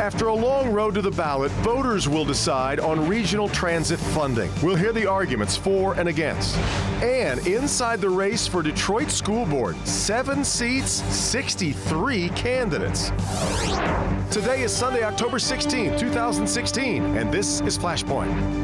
After a long road to the ballot, voters will decide on regional transit funding. We'll hear the arguments for and against. And inside the race for Detroit School Board, 7 seats, 63 candidates. Today is Sunday, October 16, 2016, and this is Flashpoint.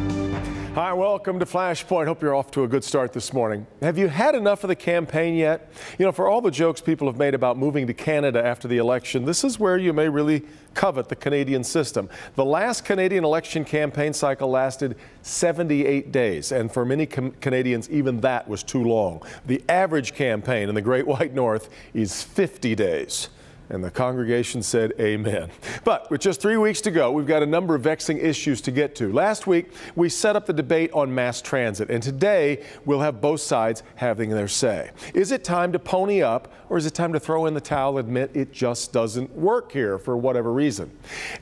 Hi, welcome to Flashpoint. Hope you're off to a good start this morning. Have you had enough of the campaign yet? You know, for all the jokes people have made about moving to Canada after the election, this is where you may really covet the Canadian system. The last Canadian election campaign cycle lasted 78 days, and for many Canadians, even that was too long. The average campaign in the Great White North is 50 days. And the congregation said amen. But with just 3 weeks to go, we've got a number of vexing issues to get to. Last week, we set up the debate on mass transit, and today we'll have both sides having their say. Is it time to pony up, or is it time to throw in the towel and admit it just doesn't work here for whatever reason?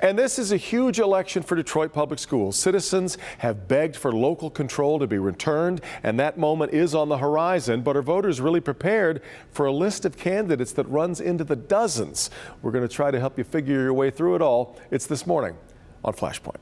And this is a huge election for Detroit Public Schools. Citizens have begged for local control to be returned, and that moment is on the horizon. But are voters really prepared for a list of candidates that runs into the dozens? We're going to try to help you figure your way through it all. It's this morning on Flashpoint.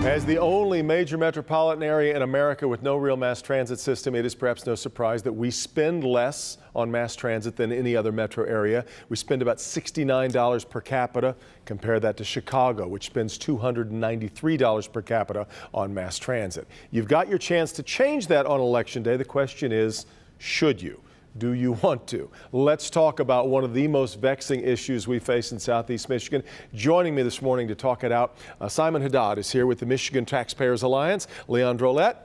As the only major metropolitan area in America with no real mass transit system, it is perhaps no surprise that we spend less on mass transit than any other metro area. We spend about $69 per capita. Compare that to Chicago, which spends $293 per capita on mass transit. You've got your chance to change that on Election Day. The question is, should you? Do you want to? Let's talk about one of the most vexing issues we face in Southeast Michigan. Joining me this morning to talk it out, Simon Haddad is here with the Michigan Taxpayers Alliance. Leon Drolet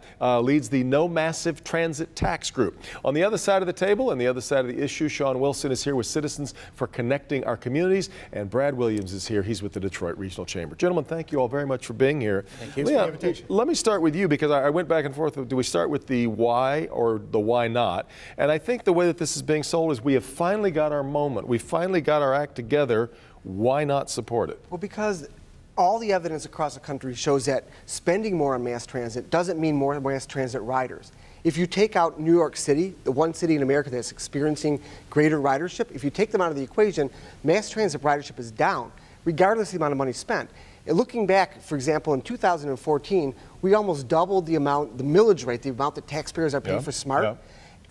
leads the No Massive Transit Tax Group. On the other side of the table and the other side of the issue, Sean Wilson is here with Citizens for Connecting Our Communities, and Brad Williams is here. He's with the Detroit Regional Chamber. Gentlemen, thank you all very much for being here. Thank you Leon, for the invitation. Let me start with you because I went back and forth. Do we start with the why or the why not? And I think the way that this is being sold is we have finally got our moment. We finally got our act together. Why not support it? Well, because all the evidence across the country shows that spending more on mass transit doesn't mean more mass transit riders. If you take out New York City, the one city in America that's experiencing greater ridership, if you take them out of the equation, mass transit ridership is down, regardless of the amount of money spent. And looking back, for example, in 2014, we almost doubled the amount, the millage rate, the amount that taxpayers are paying for SMART. Yeah.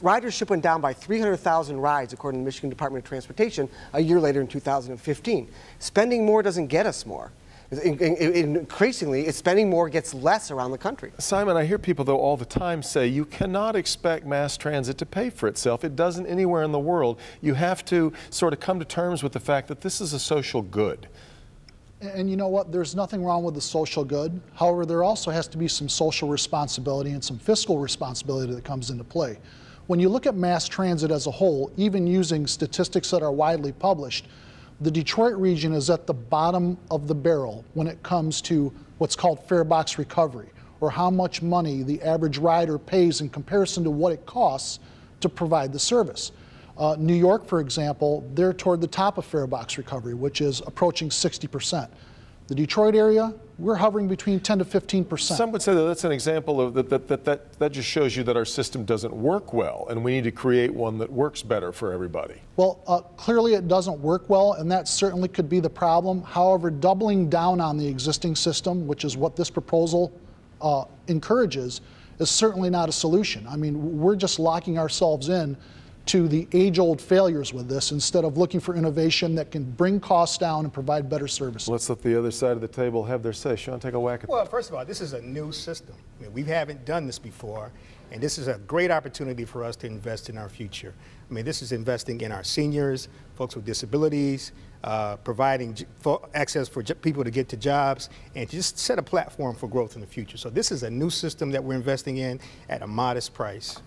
Ridership went down by 300,000 rides, according to the Michigan Department of Transportation, a year later in 2015. Spending more doesn't get us more. Increasingly, spending more gets less around the country. Simon, I hear people, though, all the time say you cannot expect mass transit to pay for itself. It doesn't anywhere in the world. You have to sort of come to terms with the fact that this is a social good. And you know what? There's nothing wrong with the social good. However, there also has to be some social responsibility and some fiscal responsibility that comes into play. When you look at mass transit as a whole, even using statistics that are widely published, the Detroit region is at the bottom of the barrel when it comes to what's called fare box recovery, or how much money the average rider pays in comparison to what it costs to provide the service. New York, for example, they're toward the top of fare box recovery, which is approaching 60%. The Detroit area, we're hovering between 10 to 15%. Some would say that that's an example of that just shows you that our system doesn't work well, and we need to create one that works better for everybody. Well, clearly it doesn't work well, and that certainly could be the problem. However, doubling down on the existing system, which is what this proposal encourages, is certainly not a solution. I mean, we're just locking ourselves in to the age-old failures with this instead of looking for innovation that can bring costs down and provide better services. Let's let the other side of the table have their say. Sean, take a whack at that. Well, first of all, this is a new system. I mean, we haven't done this before, and this is a great opportunity for us to invest in our future. I mean, this is investing in our seniors, folks with disabilities, providing access for people to get to jobs, and just set a platform for growth in the future. So this is a new system that we're investing in at a modest price.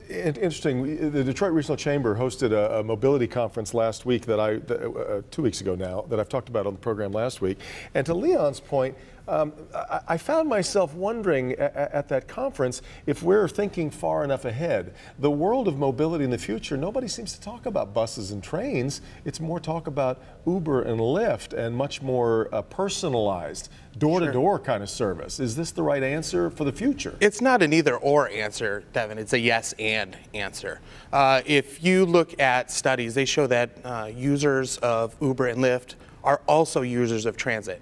Interesting. The Detroit Regional Chamber hosted a mobility conference last week that 2 weeks ago now, that I've talked about on the program last week. And to Leon's point, I found myself wondering at that conference if we're thinking far enough ahead. The world of mobility in the future, nobody seems to talk about buses and trains. It's more talk about Uber and Lyft and much more personalized, door-to-door kind of service. Is this the right answer for the future? It's not an either-or answer, Devin. It's a yes-and answer. If you look at studies, they show that users of Uber and Lyft are also users of transit.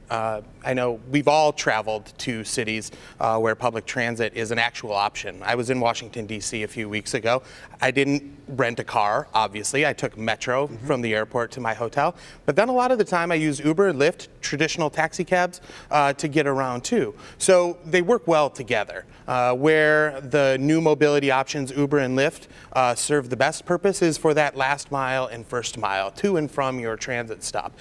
I know we've all traveled to cities where public transit is an actual option. I was in Washington, D.C. a few weeks ago. I didn't rent a car, obviously. I took Metro from the airport to my hotel. But then a lot of the time I use Uber and Lyft, traditional taxi cabs, to get around too. So they work well together. Where the new mobility options, Uber and Lyft, serve the best purpose is for that last mile and first mile to and from your transit stop,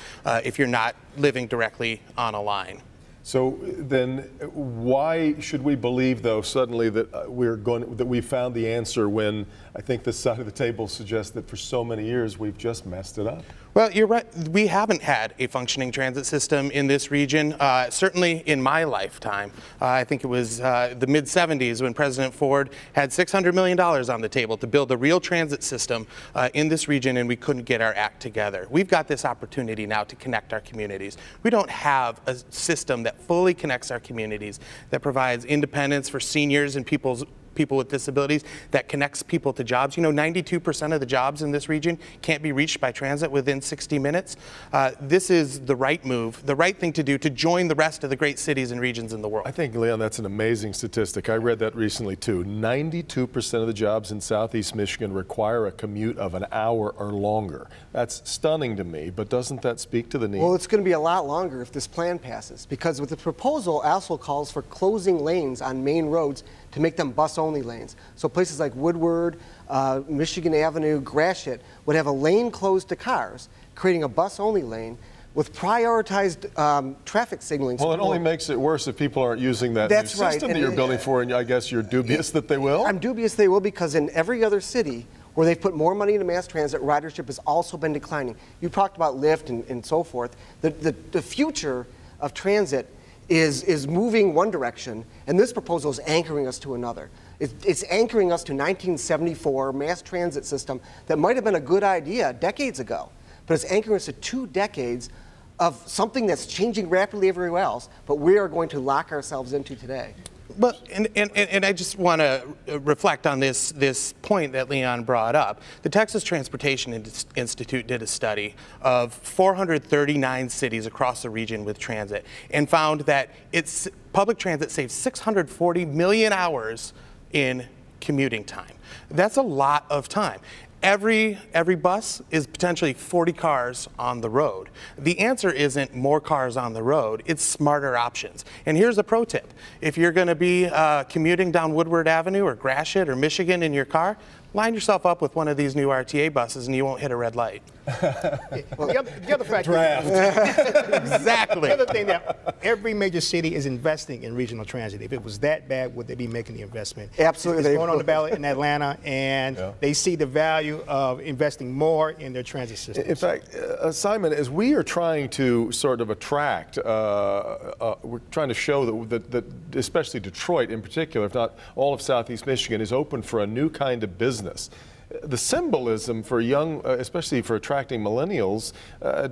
if you're not living directly on a line. So then why should we believe, though, suddenly that we found the answer when I think this side of the table suggests that for so many years we've just messed it up? Well, you're right. We haven't had a functioning transit system in this region, certainly in my lifetime. I think it was the mid-'70s when President Ford had $600 million on the table to build a real transit system in this region, and we couldn't get our act together. We've got this opportunity now to connect our communities. We don't have a system that fully connects our communities, that provides independence for seniors and people with disabilities, that connects people to jobs. You know, 92% of the jobs in this region can't be reached by transit within 60 minutes. This is the right move, the right thing to do to join the rest of the great cities and regions in the world. I think, Leon, that's an amazing statistic. I read that recently, too. 92% of the jobs in Southeast Michigan require a commute of an hour or longer. That's stunning to me, but doesn't that speak to the need? Well, it's going to be a lot longer if this plan passes, because with the proposal also calls for closing lanes on main roads to make them bus-only lanes. So places like Woodward, Michigan Avenue, Gratiot would have a lane closed to cars, creating a bus-only lane with prioritized traffic signaling. Well, it only makes it worse if people aren't using that new system that you're building for, and I guess you're dubious that they will? I'm dubious they will, because in every other city where they've put more money into mass transit, ridership has also been declining. You talked about Lyft and so forth. The future of transit is moving one direction, and this proposal is anchoring us to another. It's anchoring us to 1974 mass transit system that might have been a good idea decades ago, but it's anchoring us to 2 decades of something that's changing rapidly everywhere else, but we are going to lock ourselves into today. Well, and I just want to reflect on this point that Leon brought up. The Texas Transportation Institute did a study of 439 cities across the region with transit and found that public transit saves 640 million hours in commuting time. That's a lot of time. Every bus is potentially 40 cars on the road. The answer isn't more cars on the road, it's smarter options. And here's a pro tip. If you're going to be commuting down Woodward Avenue or Gratiot or Michigan in your car, line yourself up with one of these new RTA buses and you won't hit a red light. Well, the other fact Exactly. The other thing that every major city is investing in regional transit. If it was that bad, would they be making the investment? Absolutely. It's going on the ballot in Atlanta, and they see the value of investing more in their transit systems. In fact, Simon, as we are trying to sort of attract, we're trying to show that especially Detroit in particular, if not all of Southeast Michigan, is open for a new kind of business. The symbolism for young, especially for attracting millennials,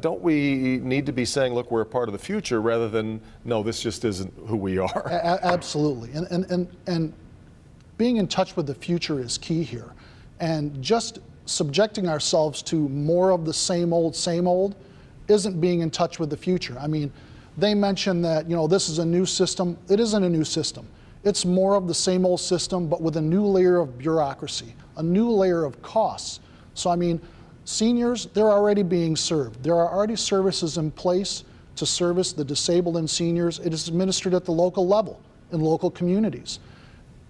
don't we need to be saying, look, we're a part of the future, rather than, no, this just isn't who we are? Absolutely. And being in touch with the future is key here. And just subjecting ourselves to more of the same old isn't being in touch with the future. I mean, they mentioned that, this is a new system. It isn't a new system. It's more of the same old system, but with a new layer of bureaucracy, a new layer of costs. So, I mean, seniors, they're already being served. There are already services in place to service the disabled and seniors. It is administered at the local level in local communities.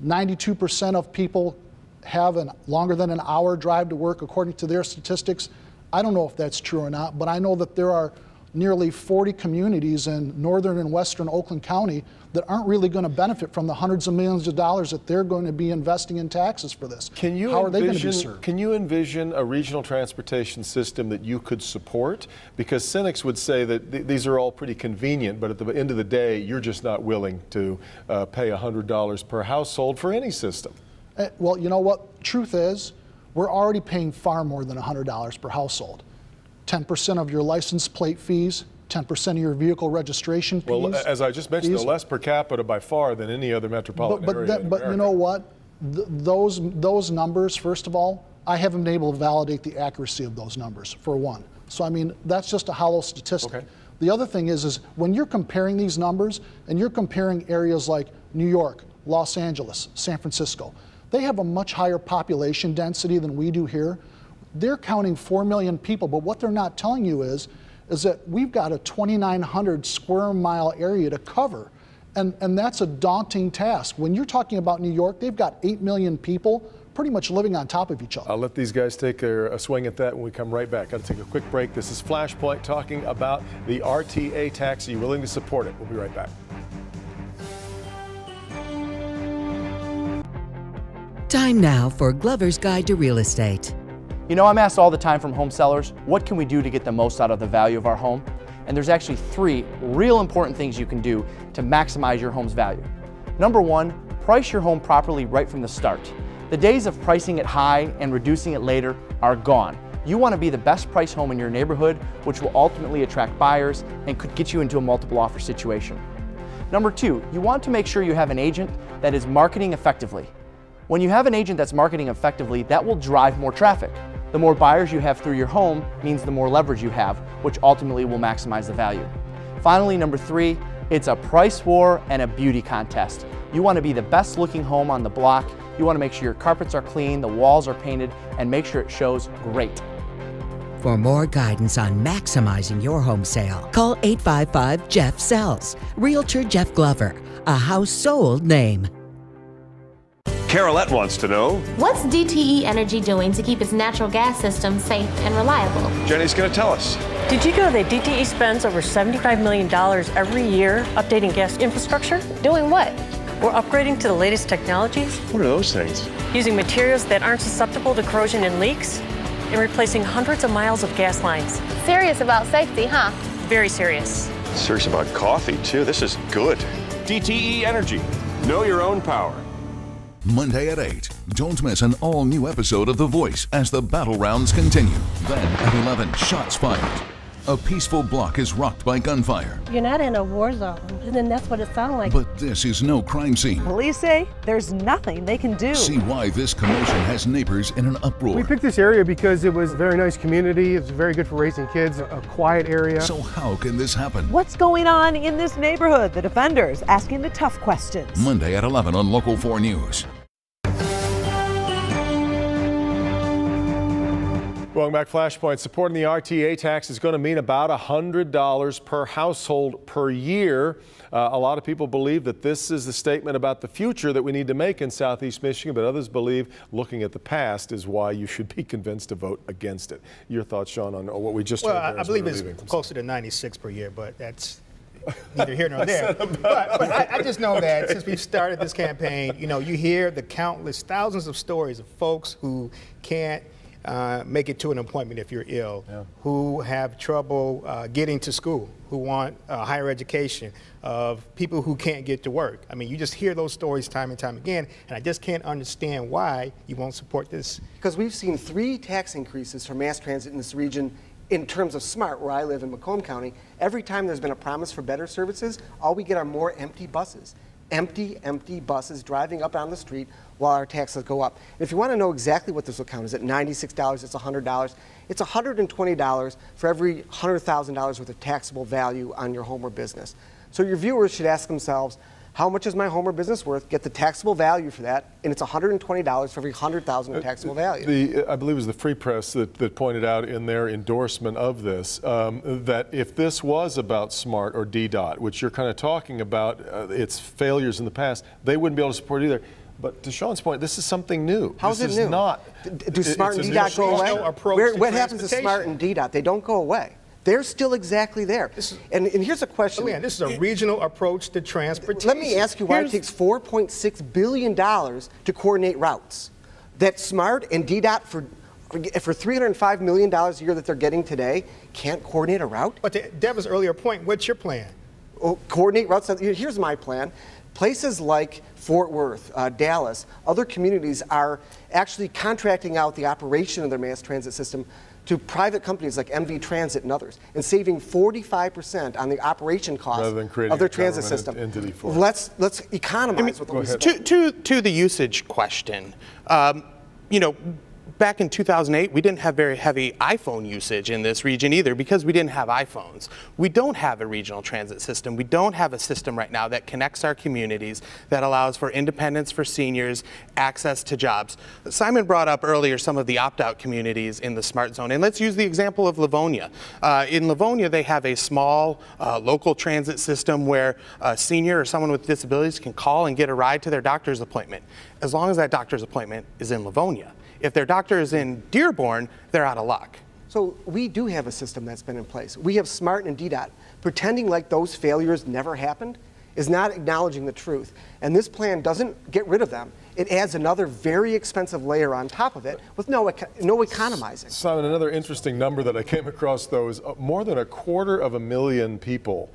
92% of people have longer than an hour drive to work according to their statistics. I don't know if that's true or not, but I know that there are nearly 40 communities in northern and western Oakland County that aren't really going to benefit from the hundreds of millions of dollars that they're going to be investing in taxes for this. How are they going to be served? Can you envision a regional transportation system that you could support? Because cynics would say that these are all pretty convenient, but at the end of the day, you're just not willing to pay $100 per household for any system. Well, you know what? Truth is, we're already paying far more than $100 per household. 10% of your license plate fees, 10% of your vehicle registration fees. Well, as I just mentioned, less per capita by far than any other metropolitan area. But you know what? Those numbers, first of all, I haven't been able to validate the accuracy of those numbers, for one. So, I mean, that's just a hollow statistic. Okay. The other thing is when you're comparing these numbers and you're comparing areas like New York, Los Angeles, San Francisco, they have a much higher population density than we do here. They're counting 4 million people, but what they're not telling you is that we've got a 2,900 square mile area to cover. And that's a daunting task. When you're talking about New York, they've got 8 million people pretty much living on top of each other. I'll let these guys take a swing at that when we come right back. Got to take a quick break. This is Flashpoint talking about the RTA tax. Are you willing to support it? We'll be right back. Time now for Glover's Guide to Real Estate. You know, I'm asked all the time from home sellers, what can we do to get the most out of the value of our home? And there's actually 3 real important things you can do to maximize your home's value. Number 1, price your home properly right from the start. The days of pricing it high and reducing it later are gone. You want to be the best price home in your neighborhood, which will ultimately attract buyers and could get you into a multiple offer situation. Number 2, you want to make sure you have an agent that is marketing effectively. When you have an agent that's marketing effectively, that will drive more traffic. The more buyers you have through your home means the more leverage you have, which ultimately will maximize the value. Finally, number 3, it's a price war and a beauty contest. You want to be the best looking home on the block. You want to make sure your carpets are clean, the walls are painted, and make sure it shows great. For more guidance on maximizing your home sale, call 855-JEFF-SELLS. Realtor Jeff Glover, a household name. Carolette wants to know, what's DTE Energy doing to keep its natural gas system safe and reliable? Jenny's going to tell us. Did you know that DTE spends over $75 million every year updating gas infrastructure? Doing what? We're upgrading to the latest technologies. What are those things? Using materials that aren't susceptible to corrosion and leaks, and replacing hundreds of miles of gas lines. Serious about safety, huh? Very serious. Serious about coffee, too. This is good. DTE Energy. Know your own power. Monday at 8. Don't miss an all-new episode of The Voice as the battle rounds continue. Then at 11, shots fired. A peaceful block is rocked by gunfire. You're not in a war zone, and then that's what it sounds like. But this is no crime scene. Police say there's nothing they can do. See why this commotion has neighbors in an uproar. We picked this area because it was a very nice community. It's very good for raising kids, a quiet area. So how can this happen? What's going on in this neighborhood? The defenders asking the tough questions. Monday at 11 on Local 4 News. Welcome back, Flashpoint. Supporting the RTA tax is going to mean about $100 per household per year. A lot of people believe that this is the statement about the future that we need to make in Southeast Michigan, but others believe looking at the past is why you should be convinced to vote against it. Your thoughts, Sean, on what we just heard? Well, I believe it's closer to 96 per year, but that's neither here nor there. But I just know that since we've started this campaign, you know, you hear the countless thousands of stories of folks who can't make it to an appointment if you're ill, who have trouble getting to school, who want higher education, of people who can't get to work. I mean, you just hear those stories time and time again, and I just can't understand why you won't support this. Because we've seen 3 tax increases for mass transit in this region in terms of SMART, where I live in Macomb County. Every time there's been a promise for better services, all we get are more empty buses. Empty buses driving up on the street while our taxes go up. And if you want to know exactly what this will count, is it $96, it's $100? It's $120 for every $100,000 worth of taxable value on your home or business. So your viewers should ask themselves, how much is my home or business worth? Get the taxable value for that, and it's $120 for every $100,000 of taxable value. I believe it was the Free Press that pointed out in their endorsement of this that if this was about SMART or DDOT, which you're kind of talking about, its failures in the past, they wouldn't be able to support it either. But to Sean's point, this is something new. How is it new? Not, do SMART and DDOT go away? What happens to SMART and DDOT? They don't go away. They're still exactly there. And here's a question. This is a regional approach to transportation. Let me ask you why it takes $4.6 billion to coordinate routes. That SMART and DDOT for $305 million a year that they're getting today can't coordinate a route? But to Devin's earlier point, what's your plan? Well, coordinate routes. Here's my plan. Places like Fort Worth, Dallas, other communities are actually contracting out the operation of their mass transit system to private companies like MV Transit and others, and saving 45% on the operation costs of their transit system. Let's economize with what we spend. To the usage question, back in 2008, we didn't have very heavy iPhone usage in this region either because we didn't have iPhones. We don't have a regional transit system. We don't have a system right now that connects our communities, that allows for independence for seniors, access to jobs. Simon brought up earlier some of the opt-out communities in the SMART zone, and let's use the example of Livonia. In Livonia, they have a small local transit system where a senior or someone with disabilities can call and get a ride to their doctor's appointment, as long as that doctor's appointment is in Livonia. If their doctor is in Dearborn, they're out of luck. So we do have a system that's been in place. We have SMART and DDOT. Pretending like those failures never happened is not acknowledging the truth. And this plan doesn't get rid of them. It adds another very expensive layer on top of it with no economizing. Simon, another interesting number that I came across, though, is more than 250,000 people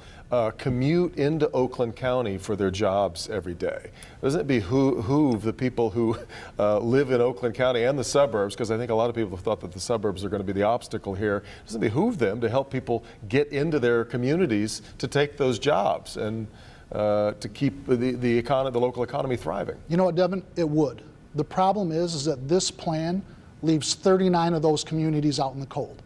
commute into Oakland County for their jobs every day. Doesn't it behoove the people who live in Oakland County and the suburbs, because I think a lot of people have thought that the suburbs are going to be the obstacle here, doesn't it behoove them to help people get into their communities to take those jobs and to keep the local economy thriving? You know what, Devin? It would. The problem is that this plan leaves 39 of those communities out in the cold.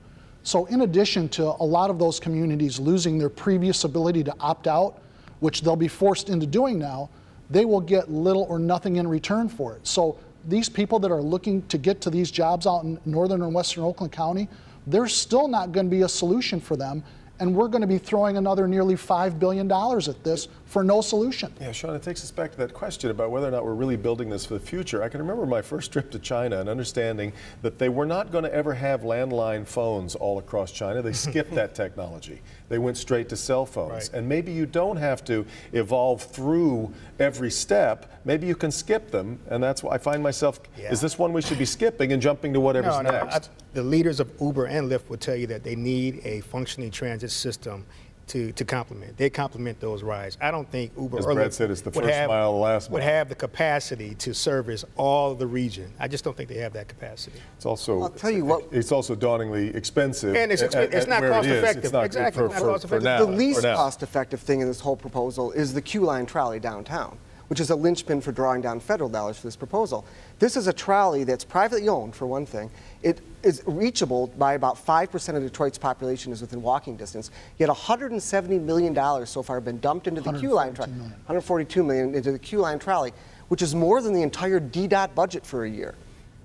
So in addition to a lot of those communities losing their previous ability to opt out, which they'll be forced into doing now, they will get little or nothing in return for it. So these people that are looking to get to these jobs out in northern and western Oakland County, there's still not going to be a solution for them. And we're going to be throwing another nearly $5 billion at this for no solution. Yeah, Sean, it takes us back to that question about whether or not we're really building this for the future. I can remember my first trip to China and understanding that they were not going to ever have landline phones all across China. They skipped that technology. They went straight to cell phones. Right. And maybe you don't have to evolve through every step. Maybe you can skip them. And that's why I find myself, is this one we should be skipping and jumping to whatever's next? The leaders of Uber and Lyft will tell you that they need a functioning transit system to complement. They complement those rides. I don't think Uber or Lyft said, it's the first mile, the last mile. Would have the capacity to service all of the region. I just don't think they have that capacity. It's also, I'll tell you what, it's also dauntingly expensive. And it's not cost effective. It's not exactly. for now. The least cost effective thing in this whole proposal is the Q line trolley downtown, which is a linchpin for drawing down federal dollars for this proposal. This is a trolley that's privately owned, for one thing. It is reachable by about 5% of Detroit's population is within walking distance. Yet $170 million so far have been dumped into the Q line trolley. $142 million into the Q line trolley, which is more than the entire DDOT budget for a year.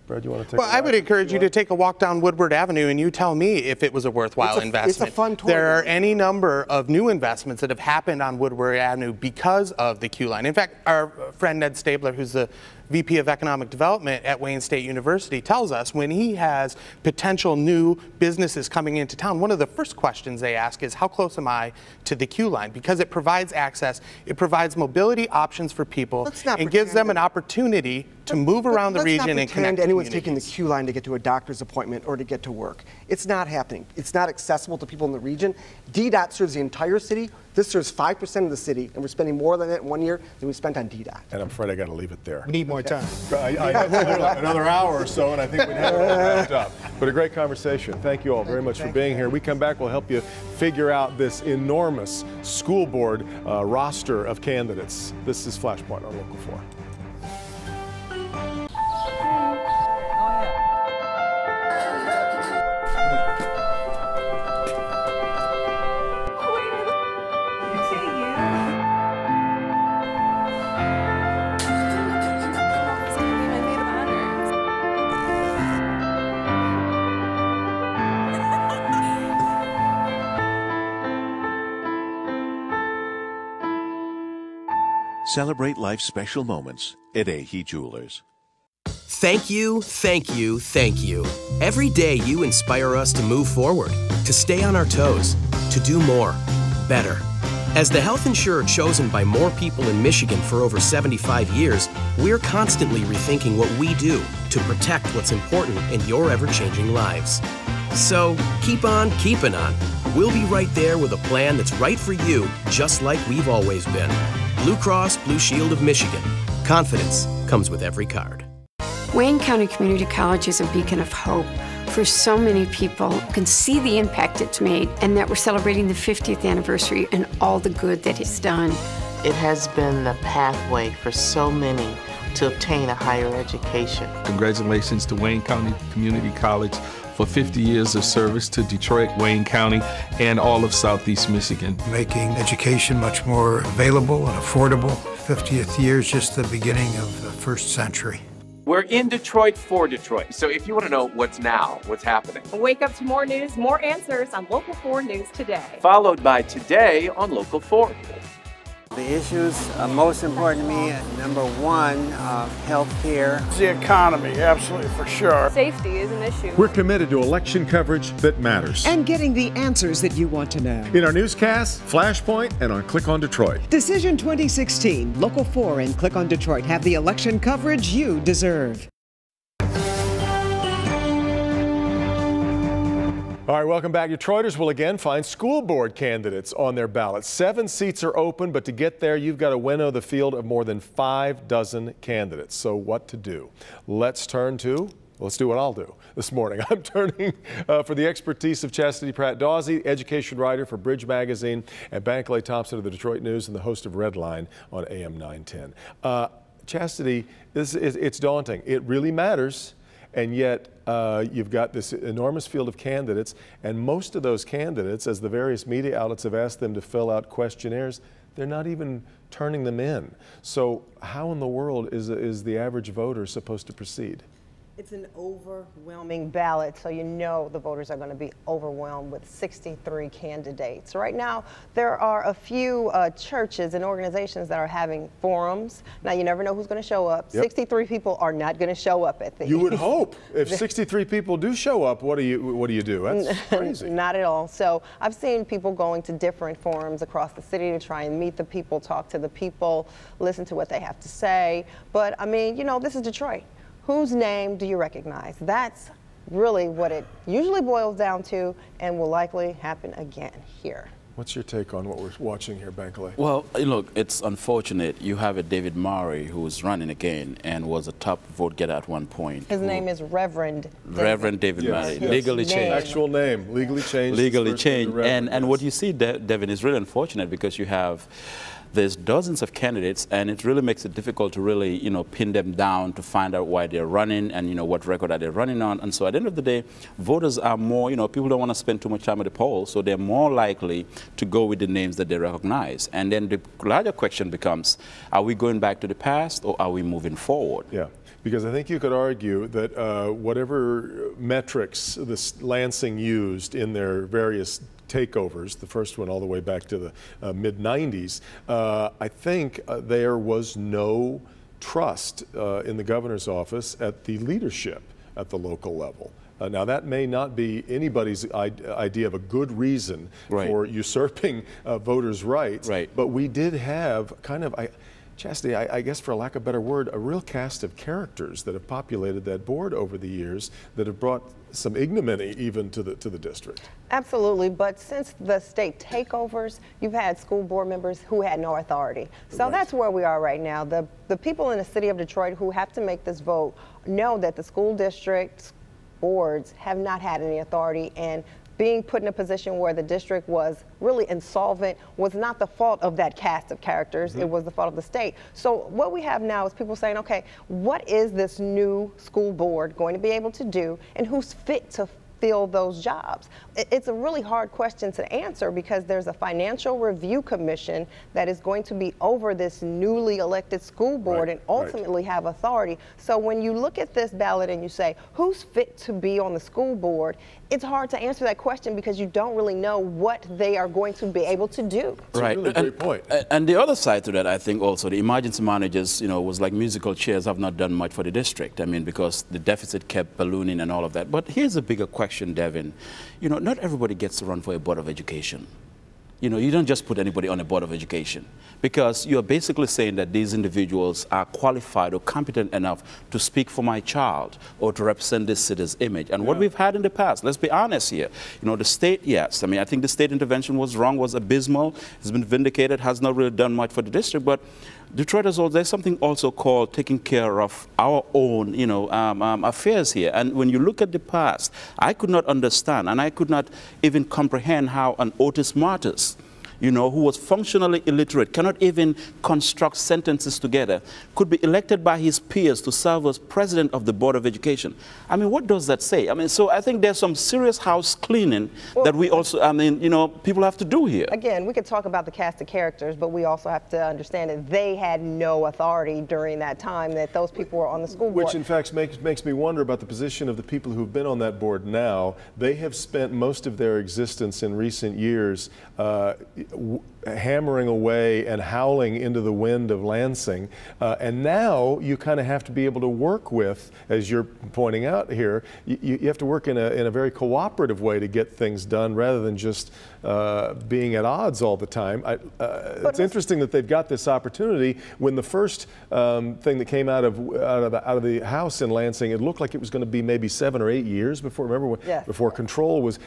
Brad, you want to take I would encourage you to take a walk down Woodward Avenue and you tell me if it was a worthwhile investment. It's a fun tour. There are any number of new investments that have happened on Woodward Avenue because of the Q line. In fact, our friend Ned Stabler, who's the VP of Economic Development at Wayne State University, tells us when he has potential new businesses coming into town, one of the first questions they ask is, how close am I to the Q line? Because it provides access, it provides mobility options for people, and gives them an opportunity to move around the region and connect anyone's taking the Q line to get to a doctor's appointment or to get to work. It's not happening. It's not accessible to people in the region. DDOT serves the entire city. This serves 5% of the city, and we're spending more than that in 1 year than we spent on DDOT. And I'm afraid I got to leave it there. We need more time. I have another hour or so, and I think we'd have it all wrapped up. But a great conversation. Thank you all very much for being here. We come back, we'll help you figure out this enormous school board roster of candidates. This is Flashpoint on Local 4. Celebrate life's special moments at Ahee Jewelers. Thank you, thank you, thank you. Every day you inspire us to move forward, to to stay on our toes, to do more, better. As the health insurer chosen by more people in Michigan for over 75 years, we're constantly rethinking what we do to protect what's important in your ever-changing lives. So keep on keeping on. We'll be right there with a plan that's right for you, just like we've always been. Blue Cross Blue Shield of Michigan. Confidence comes with every card. Wayne County Community College is a beacon of hope for so many people who can see the impact it's made, and that we're celebrating the 50th anniversary and all the good that it's done. It has been the pathway for so many to obtain a higher education. Congratulations to Wayne County Community College for 50 years of service to Detroit, Wayne County, and all of Southeast Michigan. Making education much more available and affordable. 50th year is just the beginning of the first century. We're in Detroit for Detroit. So if you want to know what's now, what's happening. Wake up to more news, more answers on Local 4 News Today. Followed by Today on Local 4. The issues most important to me, number one, health care. The economy, absolutely, for sure. Safety is an issue. We're committed to election coverage that matters. And getting the answers that you want to know. In our newscast, Flashpoint, and on Click on Detroit. Decision 2016, Local 4 and Click on Detroit have the election coverage you deserve. All right, welcome back. Detroiters will again find school board candidates on their ballots. 7 seats are open, but to get there, you've got to winnow the field of more than 5 dozen candidates. So what to do? Let's do what I'll do this morning. I'm turning for the expertise of Chastity Pratt-Dawsey, education writer for Bridge Magazine, and Bankley Thompson of the Detroit News and the host of Redline on AM 910. Chastity, it's daunting. It really matters. And yet you've got this enormous field of candidates, and most of those candidates, as the various media outlets have asked them to fill out questionnaires, they're not even turning them in. So how in the world is the average voter supposed to proceed? It's an overwhelming ballot, so you know the voters are going to be overwhelmed with 63 candidates. Right now, there are a few churches and organizations that are having forums. Now, you never know who's going to show up. Yep. 63 people are not going to show up at these. You would hope. If 63 people do show up, what do you do? That's crazy. Not at all. So I've seen people going to different forums across the city to try and meet the people, talk to the people, listen to what they have to say. But, I mean, you know, this is Detroit. Whose name do you recognize? That's really what it usually boils down to, and will likely happen again here. What's your take on what we're watching here, Bankley? Well, look, it's unfortunate. You have a David Murray who's running again and was a top vote getter at one point. His name is Reverend David Murray. Legally changed. Actual name, legally changed. Legally changed. And what you see, Devin, is really unfortunate because there's dozens of candidates, and it really makes it difficult to really, pin them down to find out why they're running and, what record are they running on. And so at the end of the day, voters are more, people don't want to spend too much time at the polls, so they're more likely to go with the names that they recognize. And then the larger question becomes, are we going back to the past or are we moving forward? Yeah. Because I think you could argue that whatever metrics this Lansing used in their various takeovers, the first one all the way back to the mid-90s, I think there was no trust in the governor's office at the leadership at the local level. Now, that may not be anybody's idea of a good reason for usurping voters' rights, but we did have kind of, Chastity, I guess for lack of a better word, a real cast of characters that have populated that board over the years that have brought some ignominy even to the district. Absolutely, but since the state takeovers, you've had school board members who had no authority. So that's where we are right now. The people in the city of Detroit who have to make this vote know that the school district boards have not had any authority, and being put in a position where the district was really insolvent was not the fault of that cast of characters. It was the fault of the state. So what we have now is people saying, okay, what is this new school board going to be able to do, and who's fit to fill those jobs? It's a really hard question to answer because there's a financial review commission that is going to be over this newly elected school board and ultimately have authority. So when you look at this ballot and you say, who's fit to be on the school board, it's hard to answer that question because you don't really know what they are going to be able to do. Right. Really great point. And the other side to that, I think also the emergency managers, was like musical chairs, have not done much for the district. I mean, because the deficit kept ballooning and all of that. But here's a bigger question, Devin. Not everybody gets to run for a board of education. You don't just put anybody on a board of education, because you're basically saying that these individuals are qualified or competent enough to speak for my child or to represent this city's image. And what we've had in the past, let's be honest here, the state, yes, I mean, I think the state intervention was wrong, was abysmal, has been vindicated, has not really done much for the district, but Detroit as well, there's something also called taking care of our own, affairs here. And when you look at the past, I could not understand, and I could not even comprehend how an Otis Martis, who was functionally illiterate, cannot even construct sentences together, could be elected by his peers to serve as president of the Board of Education. I mean, what does that say? I mean, so I think there's some serious house cleaning that we also, people have to do here. Again, we could talk about the cast of characters, but we also have to understand that they had no authority during that time, that those people were on the school board. Which, in fact, makes me wonder about the position of the people who've been on that board now. They have spent most of their existence in recent years hammering away and howling into the wind of Lansing. And now you kind of have to be able to work with, as you're pointing out here, you have to work in a very cooperative way to get things done rather than just being at odds all the time. It's interesting that they've got this opportunity. When the first thing that came out of the House in Lansing, it looked like it was going to be maybe 7 or 8 years before, before control was,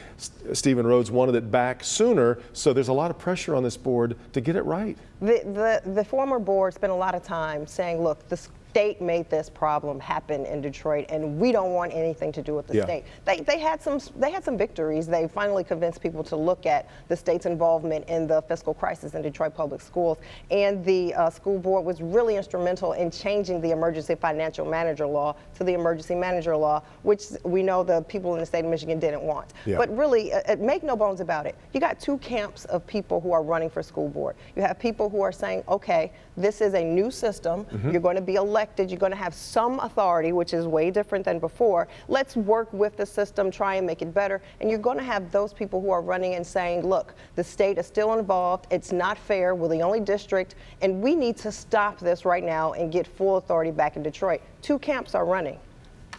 Stephen Rhodes wanted it back sooner, so there's a lot of pressure on this board to get it right. The former board spent a lot of time saying, look, the state made this problem happen in Detroit, and we don't want anything to do with the state. They had some victories. They finally convinced people to look at the state's involvement in the fiscal crisis in Detroit public schools, and the school board was really instrumental in changing the emergency financial manager law to the emergency manager law, which we know the people in the state of Michigan didn't want. But really, make no bones about it, you got two camps of people who are running for school board. You have people who are saying, okay, this is a new system, you're going to be elected, you're going to have some authority, which is way different than before. Let's work with the system, try and make it better. And you're going to have those people who are running and saying, look, the state is still involved, it's not fair, we're the only district, and we need to stop this right now and get full authority back in Detroit. Two camps are running.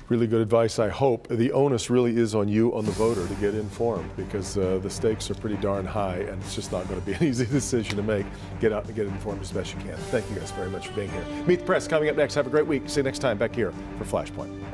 Really good advice, I hope. The onus really is on you, on the voter, to get informed, because the stakes are pretty darn high, and it's just not going to be an easy decision to make. Get out and get informed as best you can. Thank you guys very much for being here. Meet the Press coming up next. Have a great week. See you next time back here for Flashpoint.